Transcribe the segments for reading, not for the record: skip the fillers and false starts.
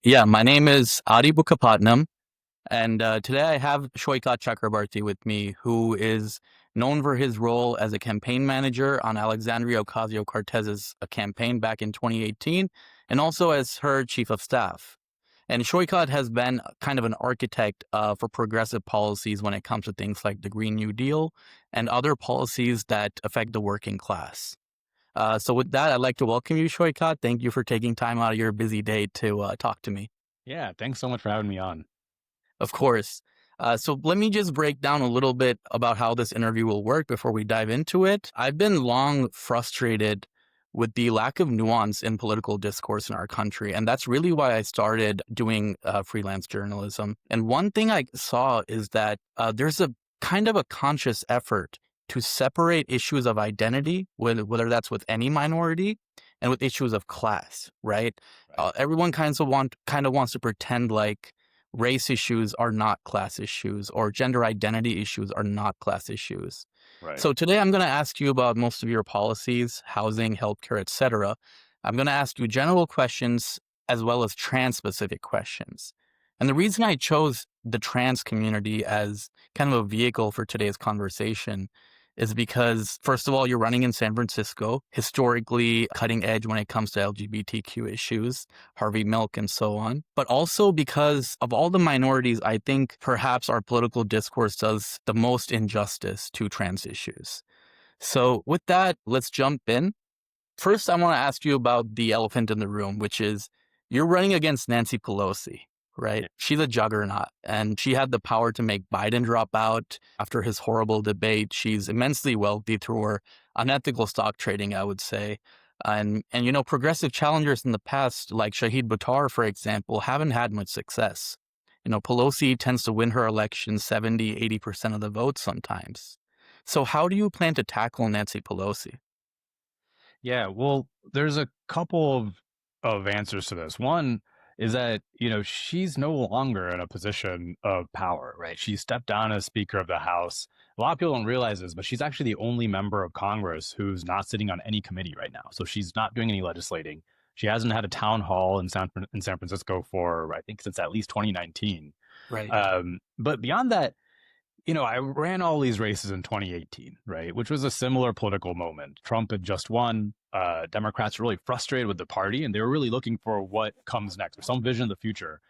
Yeah, my name is Adi Bukapatnam, and today I have Shoikat Chakrabarti with me, who is known for his role as a campaign manager on Alexandria Ocasio-Cortez's campaign back in 2018, and also as her chief of staff. And Shoikat has been kind of an architect for progressive policies when it comes to things like the Green New Deal and other policies that affect the working class. So with that, I'd like to welcome you, Shoikat. Thank you for taking time out of your busy day to talk to me. Yeah, thanks so much for having me on. Of course. So let me just break down a little bit about how this interview will work before we dive into it. I've been long frustrated with the lack of nuance in political discourse in our country. And that's really why I started doing freelance journalism. And one thing I saw is that there's a kind of a conscious effort to separate issues of identity, whether that's with any minority, and with issues of class, right? Right. Everyone kind of wants to pretend like race issues are not class issues or gender identity issues are not class issues. Right. So today I'm going to ask you about most of your policies, housing, healthcare, etc. I'm going to ask you general questions as well as trans specific questions. And the reason I chose the trans community as kind of a vehicle for today's conversation is because, first of all, you're running in San Francisco, historically cutting edge when it comes to LGBTQ issues, Harvey Milk, and so on. But also because of all the minorities, I think perhaps our political discourse does the most injustice to trans issues. So with that, let's jump in. First, I want to ask you about the elephant in the room, which is you're running against Nancy Pelosi, right? Yeah. She's a juggernaut, and she had the power to make Biden drop out after his horrible debate. She's immensely wealthy through her unethical stock trading, I would say. And progressive challengers in the past, like Shahid Buttar, for example, haven't had much success. Pelosi tends to win her election 70, 80% of the vote sometimes. So how do you plan to tackle Nancy Pelosi? Yeah, well, there's a couple of answers to this. One is that, she's no longer in a position of power, right? She stepped down as Speaker of the House. A lot of people don't realize this, but she's actually the only member of Congress who's not sitting on any committee right now. So she's not doing any legislating. She hasn't had a town hall in San Francisco for, I think, since at least 2019. Right. But beyond that, I ran all these races in 2018, right? Which was a similar political moment. Trump had just won. Democrats were really frustrated with the party, and they were really looking for what comes next, or some vision of the future.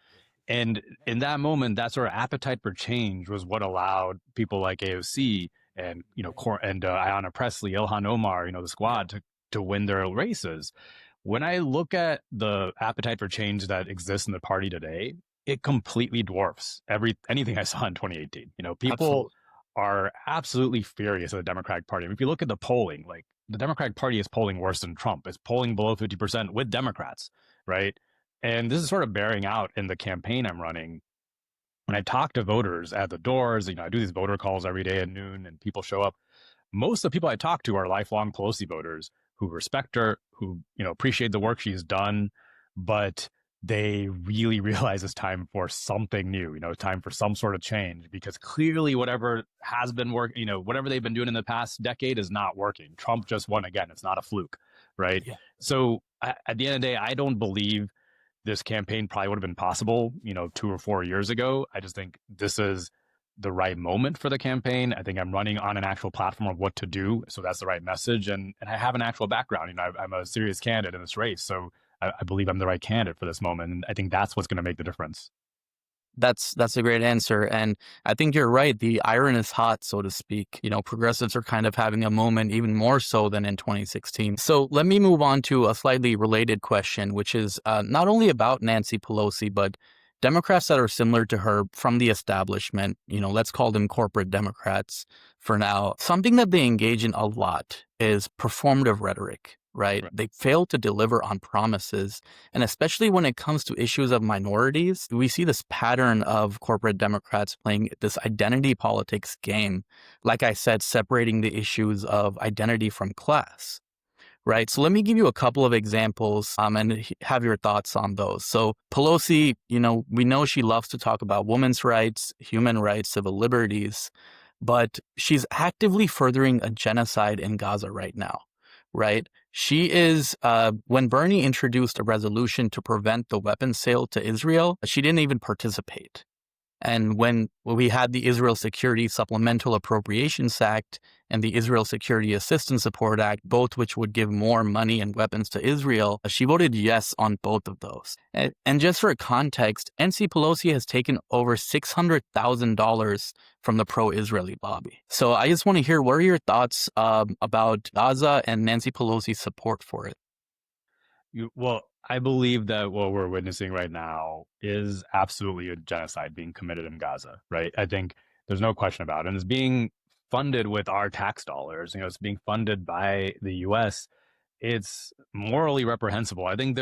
And in that moment, that sort of appetite for change was what allowed people like AOC and Ayanna Pressley, Ilhan Omar, the squad to win their races. When I look at the appetite for change that exists in the party today, it completely dwarfs anything I saw in 2018. People Absolutely. are absolutely furious at the Democratic Party. I mean, if you look at the polling, like the Democratic Party is polling worse than Trump. It's polling below 50% with Democrats, right? And this is sort of bearing out in the campaign I'm running. When I talk to voters at the doors, I do these voter calls every day at noon and people show up. Most of the people I talk to are lifelong Pelosi voters who respect her, who, appreciate the work she's done, but they really realize it's time for something new, time for some sort of change, because clearly whatever has been working, whatever they've been doing in the past decade is not working. Trump just won again. It's not a fluke, right? Yeah. So at the end of the day, I don't believe this campaign probably would have been possible, 2 or 4 years ago. I just think this is the right moment for the campaign. I think I'm running on an actual platform of what to do. So that's the right message. And I have an actual background. I'm a serious candidate in this race. So I believe I'm the right candidate for this moment. And I think that's what's going to make the difference. That's a great answer. And I think you're right. The iron is hot, so to speak. Progressives are kind of having a moment even more so than in 2016. So let me move on to a slightly related question, which is not only about Nancy Pelosi, but Democrats that are similar to her from the establishment. Let's call them corporate Democrats for now. Something that they engage in a lot is performative rhetoric, right? Right. They fail to deliver on promises. And especially when it comes to issues of minorities, we see this pattern of corporate Democrats playing this identity politics game. Like I said, separating the issues of identity from class. Right. So let me give you a couple of examples and have your thoughts on those. So Pelosi, we know she loves to talk about women's rights, human rights, civil liberties, but she's actively furthering a genocide in Gaza right now. right? She is, when Bernie introduced a resolution to prevent the weapons sale to Israel, she didn't even participate. And when we had the Israel Security Supplemental Appropriations Act and the Israel Security Assistance Support Act, both which would give more money and weapons to Israel, she voted yes on both of those. And just for context, Nancy Pelosi has taken over $600,000 from the pro-Israeli lobby. So I just want to hear, what are your thoughts about Gaza and Nancy Pelosi's support for it? Well, I believe that what we're witnessing right now is absolutely a genocide being committed in Gaza, right? I think there's no question about it. And it's being funded with our tax dollars. It's being funded by the US. It's morally reprehensible. I think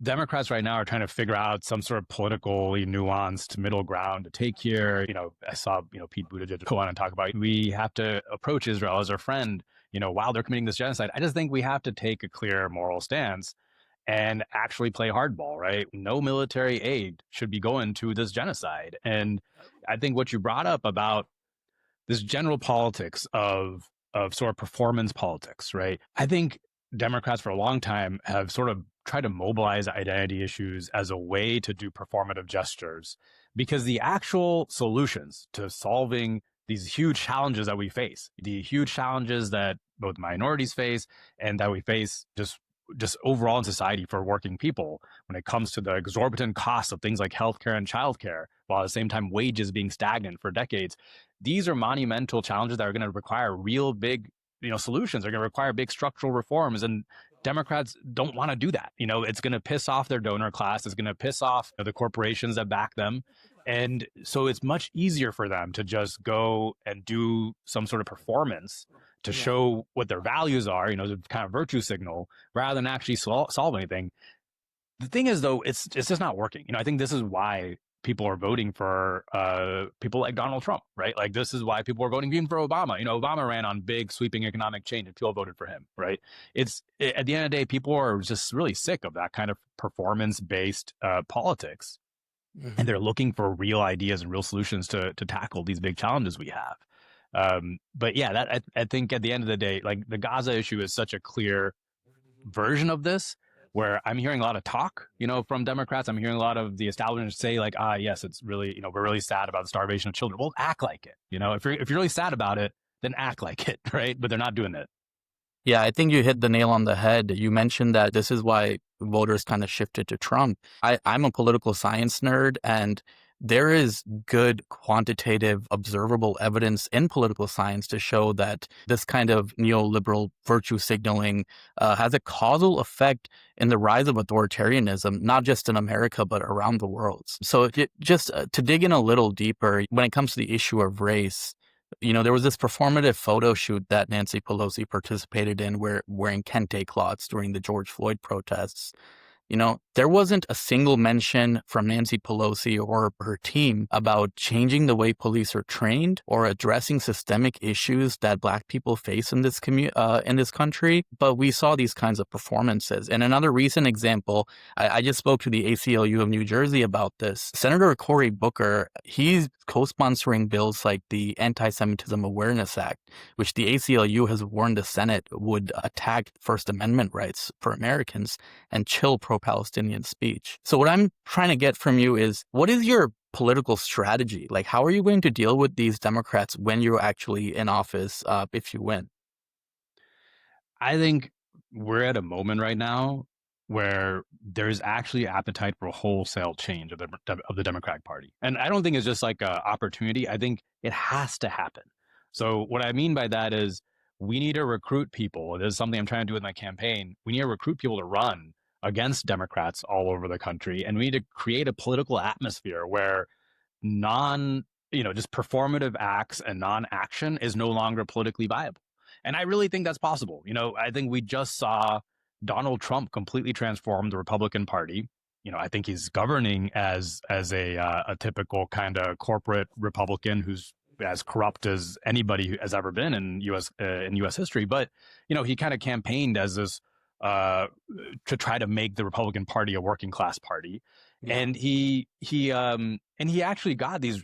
Democrats right now are trying to figure out some sort of politically nuanced middle ground to take here. I saw, Pete Buttigieg go on and talk about we have to approach Israel as our friend, while they're committing this genocide. I just think we have to take a clear moral stance and actually play hardball, right? No military aid should be going to this genocide. And I think what you brought up about this general politics of sort of performance politics, right? I think Democrats for a long time have sort of tried to mobilize identity issues as a way to do performative gestures, because the actual solutions to solving these huge challenges that we face, the huge challenges that both minorities face and that we face just overall in society for working people, when it comes to the exorbitant costs of things like healthcare and childcare, while at the same time wages being stagnant for decades. These are monumental challenges that are going to require real big, solutions. They're going to require big structural reforms, and Democrats don't want to do that. It's going to piss off their donor class. It's going to piss off the corporations that back them. And so it's much easier for them to just go and do some sort of performance to show what their values are, the kind of virtue signal, rather than actually solve anything. The thing is, though, it's just not working. I think this is why people are voting for people like Donald Trump, right? Like, this is why people are voting even for Obama. Obama ran on big sweeping economic change and people voted for him, right? At the end of the day, people are just really sick of that kind of performance-based politics. And they're looking for real ideas and real solutions to tackle these big challenges we have. But yeah, I think at the end of the day, like, the Gaza issue is such a clear version of this, where I'm hearing a lot of talk, from Democrats. I'm hearing a lot of the establishment say, like, yes, it's really, we're really sad about the starvation of children. Well, act like it. If you're really sad about it, then act like it, right? But they're not doing it. Yeah, I think you hit the nail on the head. You mentioned that this is why voters kind of shifted to Trump. I'm a political science nerd, and there is good quantitative observable evidence in political science to show that this kind of neoliberal virtue signaling has a causal effect in the rise of authoritarianism, not just in America, but around the world. So just to dig in a little deeper, when it comes to the issue of race, there was this performative photo shoot that Nancy Pelosi participated in, wearing kente cloths during the George Floyd protests. There wasn't a single mention from Nancy Pelosi or her team about changing the way police are trained or addressing systemic issues that Black people face in this in this country. But we saw these kinds of performances. And another recent example, I just spoke to the ACLU of New Jersey about this. Senator Cory Booker, he's co-sponsoring bills like the Anti-Semitism Awareness Act, which the ACLU has warned the Senate would attack First Amendment rights for Americans and chill pro-Palestinian speech. So what I'm trying to get from you is, what is your political strategy? Like, how are you going to deal with these Democrats when you're actually in office, if you win? I think we're at a moment right now where there's actually appetite for a wholesale change of the Democratic Party, and I don't think it's just like an opportunity. I think it has to happen. So what I mean by that is, we need to recruit people. This is something I'm trying to do with my campaign. We need to recruit people to run against Democrats all over the country, and we need to create a political atmosphere where just performative acts and non-action is no longer politically viable. And I really think that's possible. I think we just saw Donald Trump completely transform the Republican Party. I think he's governing as a typical kind of corporate Republican who's as corrupt as anybody has ever been in U.S. history. But he kind of campaigned as this to try to make the Republican Party a working class party, and he actually got these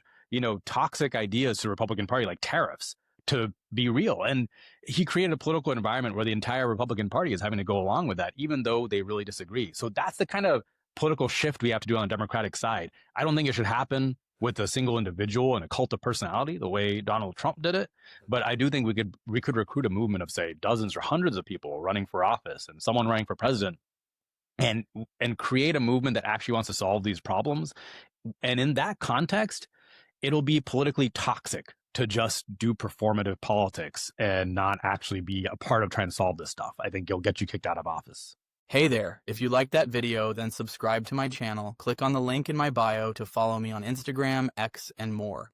toxic ideas to the Republican Party, like tariffs, to be real. And he created a political environment where the entire Republican Party is having to go along with that, even though they really disagree. So that's the kind of political shift we have to do on the Democratic side. I don't think it should happen with a single individual and a cult of personality the way Donald Trump did it, but I do think we could recruit a movement of, say, dozens or hundreds of people running for office and someone running for president, and create a movement that actually wants to solve these problems. And in that context, it'll be politically toxic to just do performative politics and not actually be a part of trying to solve this stuff. I think it'll get you kicked out of office. Hey there, if you liked that video, then subscribe to my channel, click on the link in my bio to follow me on Instagram, X, and more.